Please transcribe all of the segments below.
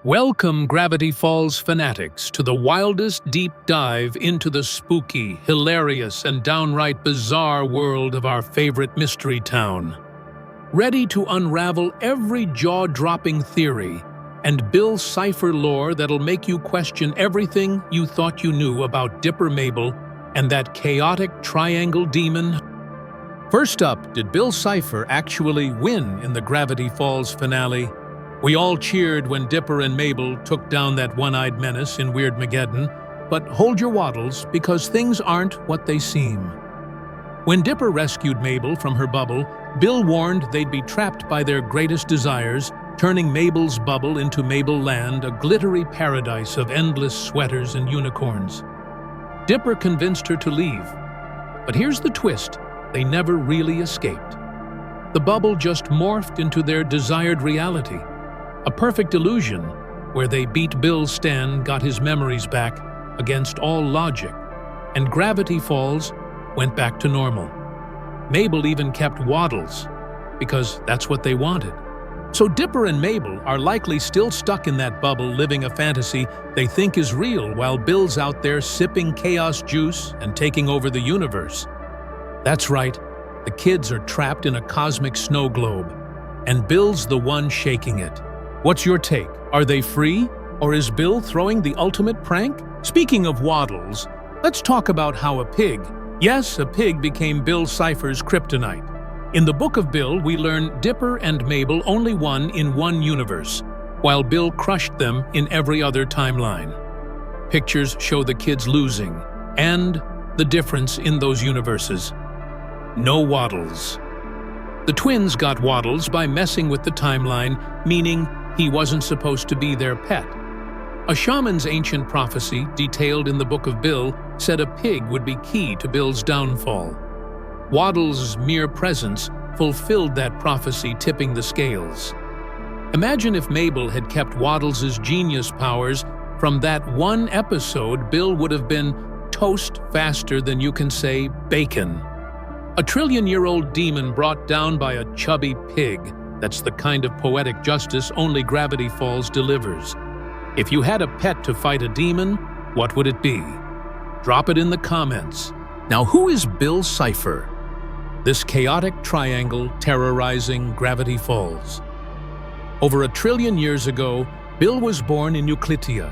Welcome, Gravity Falls fanatics, to the wildest deep dive into the spooky, hilarious, and downright bizarre world of our favorite mystery town. Ready to unravel every jaw-dropping theory and Bill Cipher lore that'll make you question everything you thought you knew about Dipper Mabel and that chaotic triangle demon? First up, did Bill Cipher actually win in the Gravity Falls finale? We all cheered when Dipper and Mabel took down that one-eyed menace in Weirdmageddon, but hold your waddles because things aren't what they seem. When Dipper rescued Mabel from her bubble, Bill warned they'd be trapped by their greatest desires, turning Mabel's bubble into Mabel Land, a glittery paradise of endless sweaters and unicorns. Dipper convinced her to leave, but here's the twist: they never really escaped. The bubble just morphed into their desired reality. A perfect illusion where they beat Bill Stan, got his memories back against all logic, and Gravity Falls went back to normal. Mabel even kept Waddles, because that's what they wanted. So Dipper and Mabel are likely still stuck in that bubble, living a fantasy they think is real, while Bill's out there sipping chaos juice and taking over the universe. That's right, the kids are trapped in a cosmic snow globe, and Bill's the one shaking it. What's your take? Are they free? Or is Bill throwing the ultimate prank? Speaking of Waddles, let's talk about how a pig, yes, a pig, became Bill Cipher's kryptonite. In the Book of Bill, we learn Dipper and Mabel only won in one universe, while Bill crushed them in every other timeline. Pictures show the kids losing, and the difference in those universes. No Waddles. The twins got Waddles by messing with the timeline, meaning he wasn't supposed to be their pet. A shaman's ancient prophecy, detailed in the Book of Bill, said a pig would be key to Bill's downfall. Waddles' mere presence fulfilled that prophecy, tipping the scales. Imagine if Mabel had kept Waddles' genius powers. From that one episode, Bill would have been toast faster than you can say bacon. A trillion-year-old demon brought down by a chubby pig. That's the kind of poetic justice only Gravity Falls delivers. If you had a pet to fight a demon, what would it be? Drop it in the comments. Now, who is Bill Cipher? This chaotic triangle terrorizing Gravity Falls. Over 1 trillion years ago, Bill was born in Euclidia,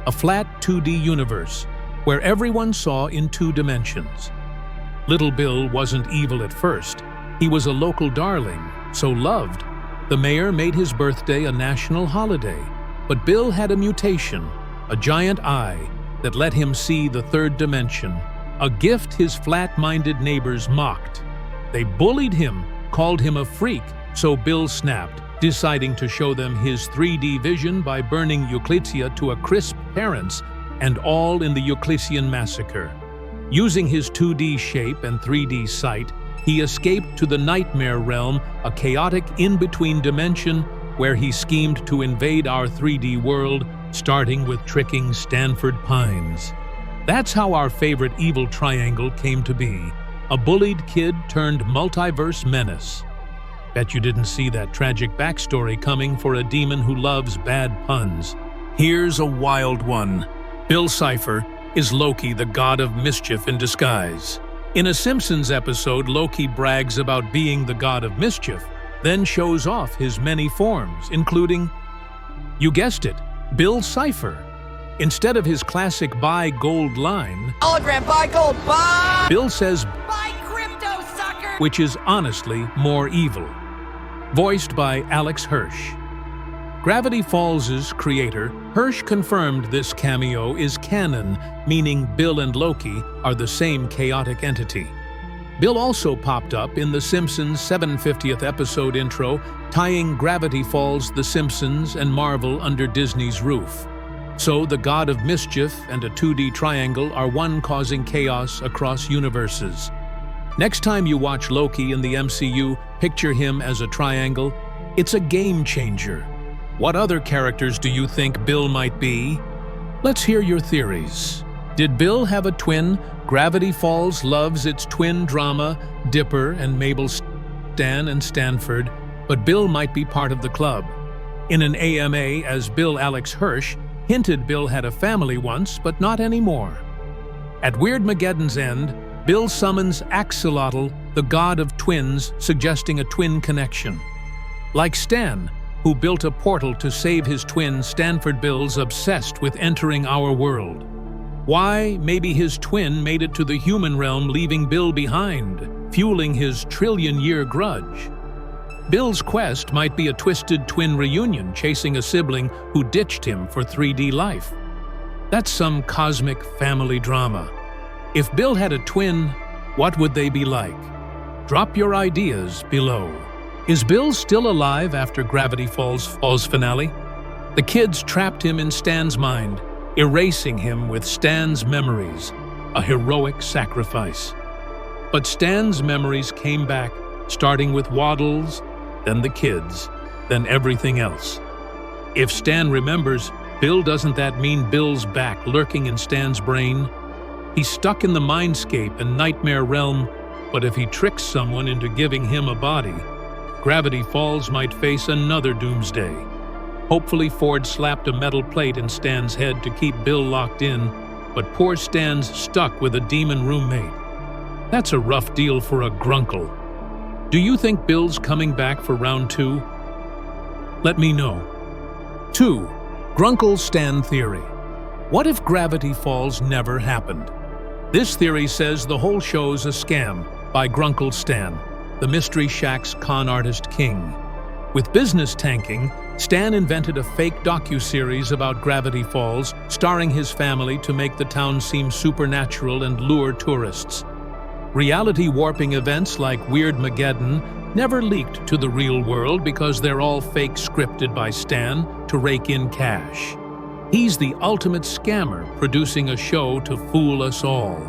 a flat 2D universe where everyone saw in 2 dimensions. Little Bill wasn't evil at first. He was a local darling, so loved. The mayor made his birthday a national holiday, but Bill had a mutation, a giant eye that let him see the 3rd dimension, a gift his flat-minded neighbors mocked. They bullied him, called him a freak, so Bill snapped, deciding to show them his 3D vision by burning Euclidia to a crisp, parents and all in the Euclidean massacre. Using his 2D shape and 3D sight, he escaped to the nightmare realm, a chaotic in-between dimension where he schemed to invade our 3D world, starting with tricking Stanford Pines. That's how our favorite evil triangle came to be, a bullied kid turned multiverse menace. Bet you didn't see that tragic backstory coming for a demon who loves bad puns. Here's a wild one. Bill Cipher is Loki, the god of mischief in disguise. In a Simpsons episode, Loki brags about being the god of mischief, then shows off his many forms, including, you guessed it, Bill Cipher. Instead of his classic buy gold line, hologram, buy gold, buy! Bill says, Buy crypto, sucker! Which is honestly more evil. Voiced by Alex Hirsch. Gravity Falls' creator, Hirsch, confirmed this cameo is canon, meaning Bill and Loki are the same chaotic entity. Bill also popped up in The Simpsons' 750th episode intro, tying Gravity Falls, The Simpsons, and Marvel under Disney's roof. So the god of mischief and a 2D triangle are one causing chaos across universes. Next time you watch Loki in the MCU, picture him as a triangle. It's a game changer. What other characters do you think Bill might be? Let's hear your theories. Did Bill have a twin? Gravity Falls loves its twin drama, Dipper and Mabel, Stan and Stanford, but Bill might be part of the club. In an AMA as Bill Alex Hirsch hinted Bill had a family once, but not anymore. At Weirdmageddon's end, Bill summons Axolotl, the god of twins, suggesting a twin connection. Like Stan, who built a portal to save his twin, Stanford Bill's obsessed with entering our world. Why? Maybe his twin made it to the human realm, leaving Bill behind, fueling his trillion-year grudge. Bill's quest might be a twisted twin reunion, chasing a sibling who ditched him for 3D life. That's some cosmic family drama. If Bill had a twin, what would they be like? Drop your ideas below. Is Bill still alive after Gravity Falls finale? The kids trapped him in Stan's mind, erasing him with Stan's memories, a heroic sacrifice. But Stan's memories came back, starting with Waddles, then the kids, then everything else. If Stan remembers, Bill, doesn't that mean Bill's back lurking in Stan's brain? He's stuck in the mindscape and nightmare realm, but if he tricks someone into giving him a body, Gravity Falls might face another doomsday. Hopefully Ford slapped a metal plate in Stan's head to keep Bill locked in, but poor Stan's stuck with a demon roommate. That's a rough deal for a Grunkle. Do you think Bill's coming back for round 2? Let me know. 2. Grunkle Stan theory. What if Gravity Falls never happened? This theory says the whole show's a scam by Grunkle Stan, the Mystery Shack's con artist king. With business tanking, Stan invented a fake docuseries about Gravity Falls, starring his family to make the town seem supernatural and lure tourists. Reality warping events like Weirdmageddon never leaked to the real world because they're all fake, scripted by Stan to rake in cash. He's the ultimate scammer, producing a show to fool us all.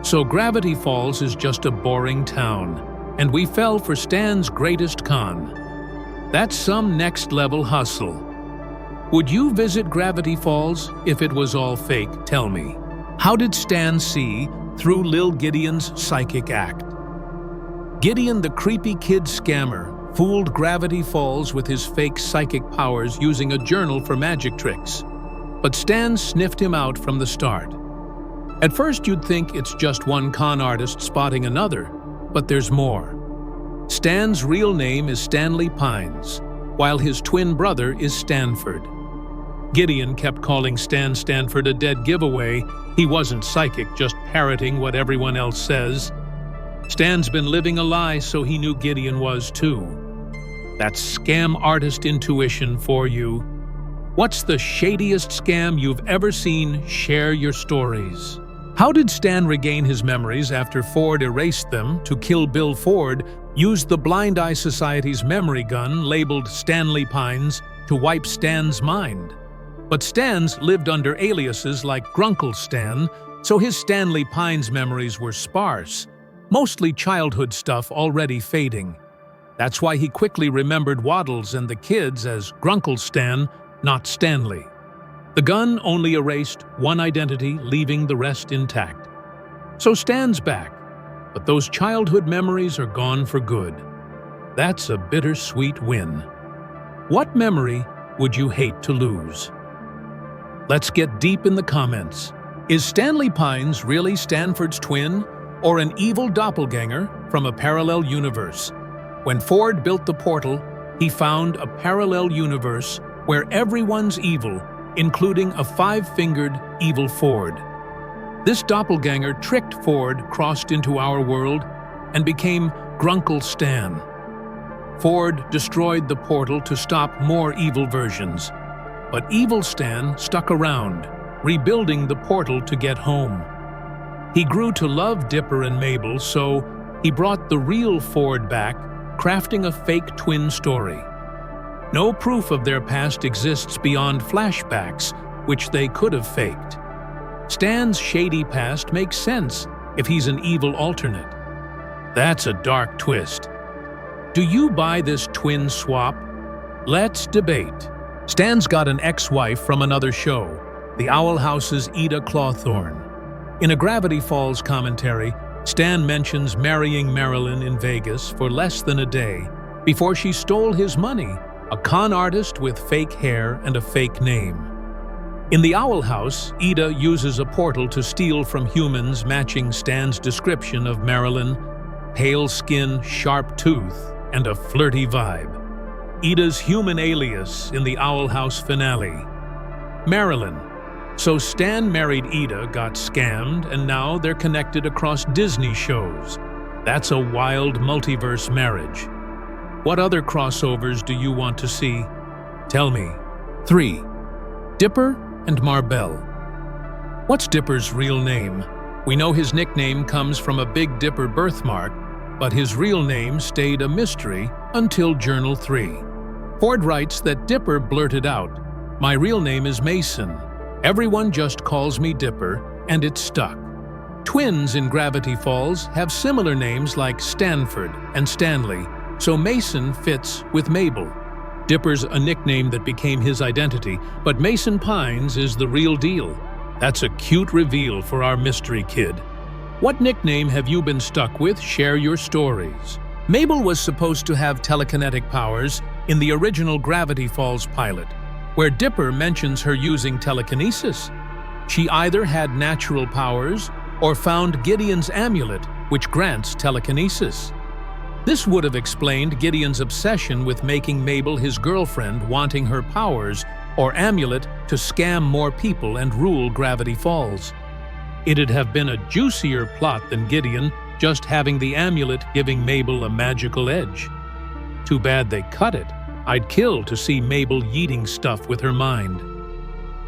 So Gravity Falls is just a boring town, and we fell for Stan's greatest con. That's some next-level hustle. Would you visit Gravity Falls if it was all fake? Tell me. How did Stan see through Lil Gideon's psychic act? Gideon, the creepy kid scammer, fooled Gravity Falls with his fake psychic powers using a journal for magic tricks. But Stan sniffed him out from the start. At first you'd think it's just one con artist spotting another, but there's more. Stan's real name is Stanley Pines, while his twin brother is Stanford. Gideon kept calling Stanford a dead giveaway. He wasn't psychic, just parroting what everyone else says. Stan's been living a lie, so he knew Gideon was too. That's scam artist intuition for you. What's the shadiest scam you've ever seen? Share your stories. How did Stan regain his memories after Ford erased them? To kill Bill, Ford used the Blind Eye Society's memory gun, labeled Stanley Pines, to wipe Stan's mind. But Stan's lived under aliases like Grunkle Stan, so his Stanley Pines memories were sparse, mostly childhood stuff already fading. That's why he quickly remembered Waddles and the kids as Grunkle Stan, not Stanley. The gun only erased one identity, leaving the rest intact. So Stan's back, but those childhood memories are gone for good. That's a bittersweet win. What memory would you hate to lose? Let's get deep in the comments. Is Stanley Pines really Stanford's twin, or an evil doppelganger from a parallel universe? When Ford built the portal, he found a parallel universe where everyone's evil, including a 5-fingered evil Ford. This doppelganger tricked Ford, crossed into our world, and became Grunkle Stan. Ford destroyed the portal to stop more evil versions, but evil Stan stuck around, rebuilding the portal to get home. He grew to love Dipper and Mabel, so he brought the real Ford back, crafting a fake twin story. No proof of their past exists beyond flashbacks, which they could have faked. Stan's shady past makes sense if he's an evil alternate. That's a dark twist. Do you buy this twin swap? Let's debate. Stan's got an ex-wife from another show, the Owl House's Ida Clawthorne. In a Gravity Falls commentary, Stan mentions marrying Marilyn in Vegas for less than a day before she stole his money a con artist with fake hair and a fake name. In the Owl House, Ida uses a portal to steal from humans matching Stan's description of Marilyn: pale skin, sharp tooth, and a flirty vibe. Ida's human alias in the Owl House finale. Marilyn. So Stan married Ida, got scammed, and now they're connected across Disney shows. That's a wild multiverse marriage. What other crossovers do you want to see? Tell me. 3. Dipper and Mabel. What's Dipper's real name? We know his nickname comes from a Big Dipper birthmark, but his real name stayed a mystery until Journal 3. Ford writes that Dipper blurted out, "My real name is Mason. Everyone just calls me Dipper," and it stuck. Twins in Gravity Falls have similar names like Stanford and Stanley, so Mason fits with Mabel. Dipper's a nickname that became his identity, but Mason Pines is the real deal. That's a cute reveal for our mystery kid. What nickname have you been stuck with? Share your stories. Mabel was supposed to have telekinetic powers in the original Gravity Falls pilot, where Dipper mentions her using telekinesis. She either had natural powers or found Gideon's amulet, which grants telekinesis. This would have explained Gideon's obsession with making Mabel his girlfriend, wanting her powers or amulet to scam more people and rule Gravity Falls. It'd have been a juicier plot than Gideon just having the amulet giving Mabel a magical edge. Too bad they cut it. I'd kill to see Mabel yeeting stuff with her mind.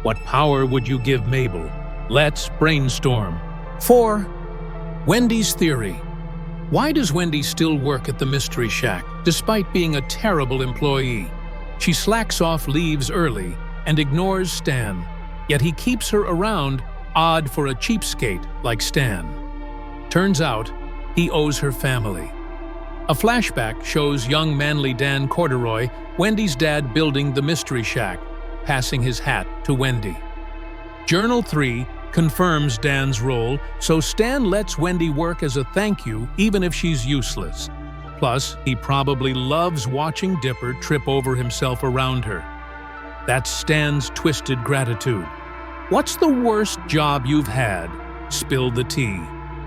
What power would you give Mabel? Let's brainstorm. 4. Wendy's theory. Why does Wendy still work at the Mystery Shack, despite being a terrible employee? She slacks off, leaves early, and ignores Stan, yet he keeps her around, odd for a cheapskate like Stan. Turns out, he owes her family. A flashback shows young manly Dan Corduroy, Wendy's dad, building the Mystery Shack, passing his hat to Wendy. Journal 3 confirms Dan's role, so Stan lets Wendy work as a thank you even if she's useless. Plus, he probably loves watching Dipper trip over himself around her. That's Stan's twisted gratitude. What's the worst job you've had? Spill the tea.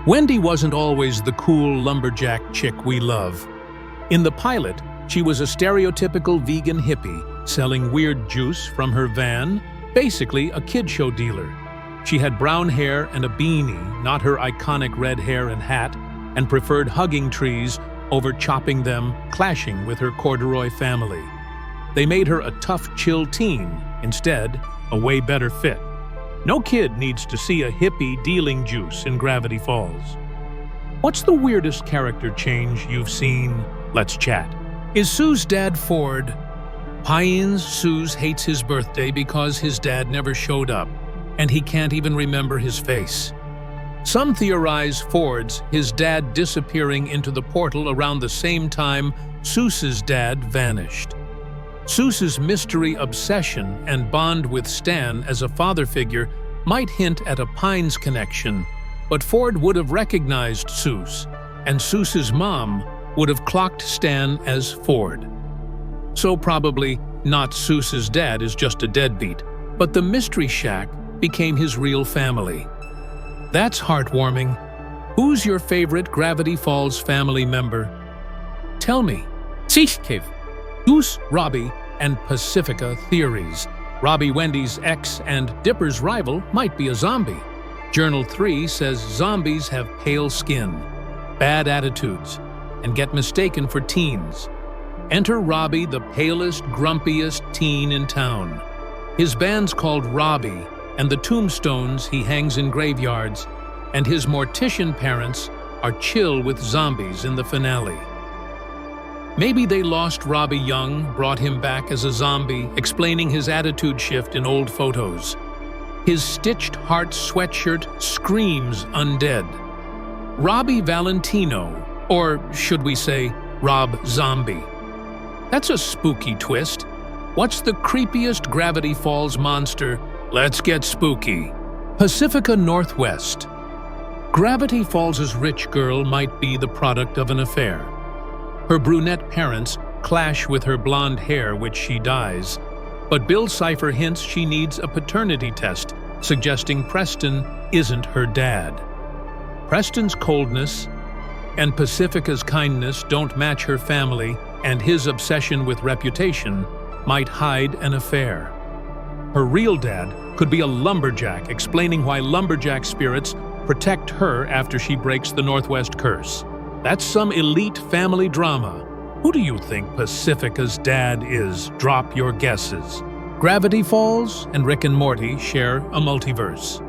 Wendy wasn't always the cool lumberjack chick we love. In the pilot, she was a stereotypical vegan hippie, selling weird juice from her van, basically a kid show dealer. She had brown hair and a beanie, not her iconic red hair and hat, and preferred hugging trees over chopping them, clashing with her corduroy family. They made her a tough, chill teen, instead, a way better fit. No kid needs to see a hippie dealing juice in Gravity Falls. What's the weirdest character change you've seen? Let's chat. Is Sue's dad Ford? Pines Suze hates his birthday because his dad never showed up, and he can't even remember his face. Some theorize Ford's his dad disappearing into the portal around the same time Seuss's dad vanished. Seuss's mystery obsession and bond with Stan as a father figure might hint at a Pines connection, but Ford would have recognized Seuss, and Seuss's mom would have clocked Stan as Ford. So probably not Seuss's dad is just a deadbeat, but the Mystery Shack became his real family. That's heartwarming. Who's your favorite Gravity Falls family member? Tell me. Chief. Goose, Robbie, and Pacifica theories. Robbie, Wendy's ex and Dipper's rival, might be a zombie. Journal 3 says zombies have pale skin, bad attitudes, and get mistaken for teens. Enter Robbie, the palest, grumpiest teen in town. His band's called Robbie, and the tombstones he hangs in graveyards, and his mortician parents are chill with zombies in the finale. Maybe they lost Robbie young, brought him back as a zombie, explaining his attitude shift in old photos. His stitched heart sweatshirt screams undead. Robbie Valentino, or should we say, Rob Zombie. That's a spooky twist. What's the creepiest Gravity Falls monster? Let's get spooky. Pacifica Northwest. Gravity Falls' rich girl might be the product of an affair. Her brunette parents clash with her blonde hair, which she dyes. But Bill Cipher hints she needs a paternity test, suggesting Preston isn't her dad. Preston's coldness and Pacifica's kindness don't match her family, and his obsession with reputation might hide an affair. Her real dad could be a lumberjack, explaining why lumberjack spirits protect her after she breaks the Northwest curse. That's some elite family drama. Who do you think Pacifica's dad is? Drop your guesses. Gravity Falls and Rick and Morty share a multiverse.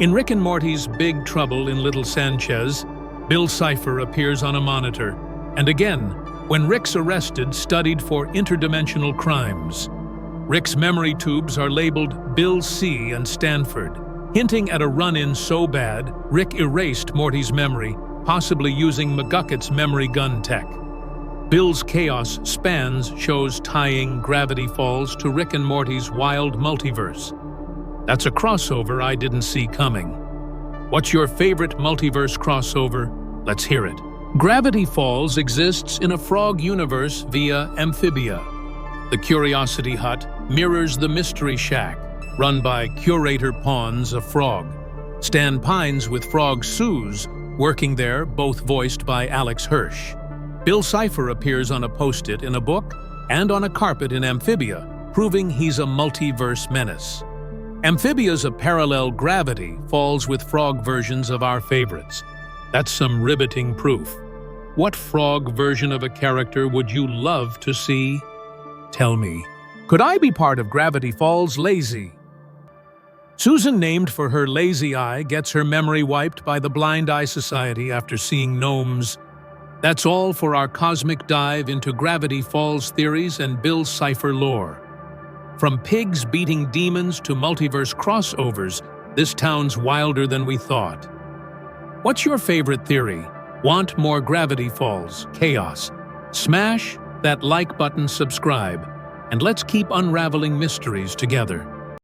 In Rick and Morty's Big Trouble in Little Sanchez, Bill Cipher appears on a monitor, and again, when Rick's arrested, studied for interdimensional crimes. Rick's memory tubes are labeled Bill C and Stanford, hinting at a run-in so bad, Rick erased Morty's memory, possibly using McGucket's memory gun tech. Bill's chaos spans shows tying Gravity Falls to Rick and Morty's wild multiverse. That's a crossover I didn't see coming. What's your favorite multiverse crossover? Let's hear it. Gravity Falls exists in a frog universe via Amphibia. The Curiosity Hut mirrors the Mystery Shack, run by Curator Pawns, a frog. Stan Pines with Frog Suze, working there, both voiced by Alex Hirsch. Bill Cipher appears on a post-it in a book and on a carpet in Amphibia, proving he's a multiverse menace. Amphibia's a parallel gravity falls with frog versions of our favorites. That's some riveting proof. What frog version of a character would you love to see? Tell me. Could I be part of Gravity Falls Lazy? Susan, named for her lazy eye, gets her memory wiped by the Blind Eye Society after seeing gnomes. That's all for our cosmic dive into Gravity Falls theories and Bill Cipher lore. From pigs beating demons to multiverse crossovers, this town's wilder than we thought. What's your favorite theory? Want more Gravity Falls chaos? Smash that like button, subscribe, and let's keep unraveling mysteries together.